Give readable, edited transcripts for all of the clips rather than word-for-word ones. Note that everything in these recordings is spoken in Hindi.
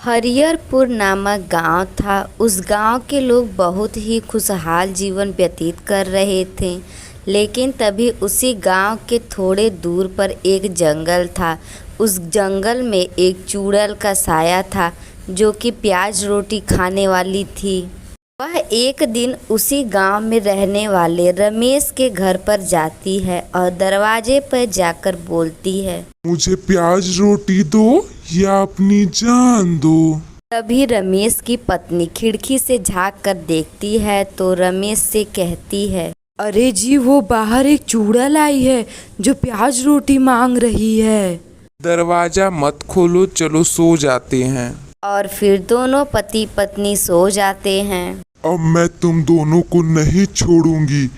हरिहरपुर नामक गांव था। उस गांव के लोग बहुत ही खुशहाल जीवन व्यतीत कर रहे थे। लेकिन तभी उसी गांव के थोड़े दूर पर एक जंगल था। उस जंगल में एक चुड़ैल का साया था जो कि प्याज रोटी खाने वाली थी। वह एक दिन उसी गांव में रहने वाले रमेश के घर पर जाती है और दरवाजे पर जाकर बोलती है, मुझे प्याज रोटी दो या अपनी जान दो। तभी रमेश की पत्नी खिड़की से झांक कर देखती है तो रमेश से कहती है, अरे जी, वो बाहर एक चुड़ैल आई है जो प्याज रोटी मांग रही है। दरवाजा मत खोलो, चलो सो जाते हैं। और फिर दोनों पति पत्नी सो जाते हैं। अब मैं तुम दोनों को नहीं छोड़ूंगी।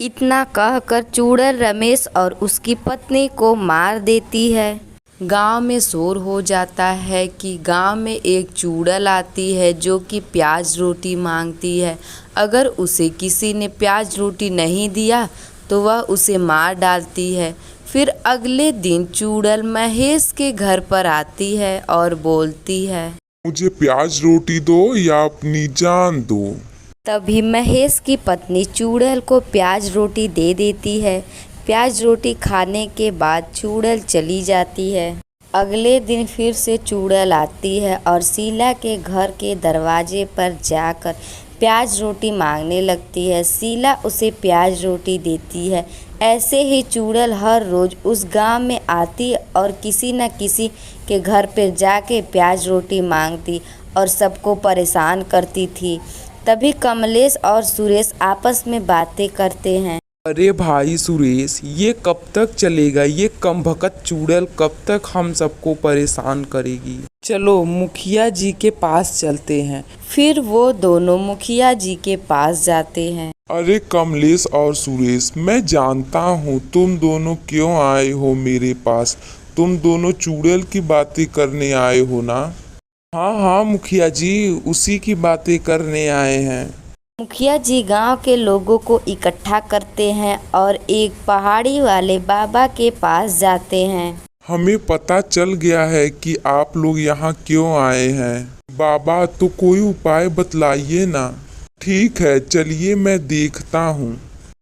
इतना कहकर चुड़ैल रमेश और उसकी पत्नी को मार देती है। गांव में शोर हो जाता है कि गांव में एक चुड़ैल आती है जो कि प्याज रोटी मांगती है। अगर उसे किसी ने प्याज रोटी नहीं दिया तो वह उसे मार डालती है। फिर अगले दिन चुड़ैल महेश के घर पर आती है और बोलती है, मुझे प्याज रोटी दो या अपनी जान दो। तभी महेश की पत्नी चुड़ैल को प्याज रोटी दे देती है। प्याज रोटी खाने के बाद चुड़ैल चली जाती है। अगले दिन फिर से चुड़ैल आती है और शीला के घर के दरवाजे पर जाकर प्याज रोटी मांगने लगती है। शीला उसे प्याज रोटी देती है। ऐसे ही चुड़ैल हर रोज़ उस गांव में आती और किसी न किसी के घर पर जाके प्याज रोटी मांगती और सबको परेशान करती थी। तभी कमलेश और सुरेश आपस में बातें करते हैं। अरे भाई सुरेश, ये कब तक चलेगा? ये कमबख्त चुड़ैल कब तक हम सबको परेशान करेगी? चलो मुखिया जी के पास चलते हैं। फिर वो दोनों मुखिया जी के पास जाते हैं। अरे कमलेश और सुरेश, मैं जानता हूँ तुम दोनों क्यों आए हो मेरे पास। तुम दोनों चुड़ैल की बातें करने आए हो ना? हाँ हाँ मुखिया जी, उसी की बातें करने आए हैं। मुखिया जी गांव के लोगों को इकट्ठा करते हैं और एक पहाड़ी वाले बाबा के पास जाते हैं। हमें पता चल गया है कि आप लोग यहाँ क्यों आए हैं। बाबा, तो कोई उपाय बतलाइए ना। ठीक है, चलिए मैं देखता हूँ।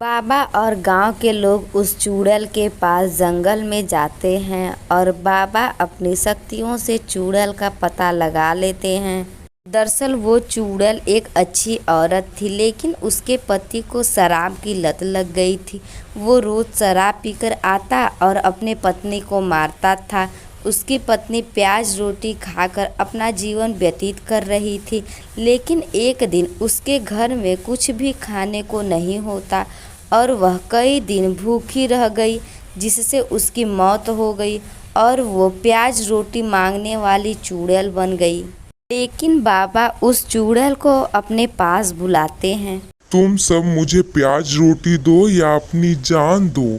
बाबा और गांव के लोग उस चुड़ैल के पास जंगल में जाते हैं और बाबा अपनी शक्तियों से चुड़ैल का पता लगा लेते हैं। दरअसल वो चुड़ैल एक अच्छी औरत थी, लेकिन उसके पति को शराब की लत लग गई थी। वो रोज़ शराब पीकर आता और अपने पत्नी को मारता था। उसकी पत्नी प्याज रोटी खाकर अपना जीवन व्यतीत कर रही थी। लेकिन एक दिन उसके घर में कुछ भी खाने को नहीं होता और वह कई दिन भूखी रह गई, जिससे उसकी मौत हो गई और वो प्याज रोटी मांगने वाली चुड़ैल बन गई। लेकिन बाबा उस चुड़ैल को अपने पास बुलाते हैं। तुम सब मुझे प्याज रोटी दो या अपनी जान दो।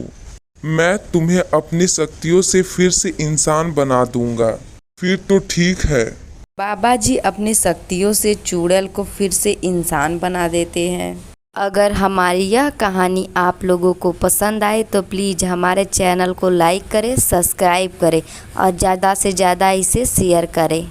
मैं तुम्हें अपनी शक्तियों से फिर से इंसान बना दूंगा। फिर तो ठीक है। बाबा जी अपनी शक्तियों से चुड़ैल को फिर से इंसान बना देते हैं। अगर हमारी यह कहानी आप लोगों को पसंद आए तो प्लीज़ हमारे चैनल को लाइक करें, सब्सक्राइब करें और ज़्यादा से ज़्यादा इसे शेयर करें।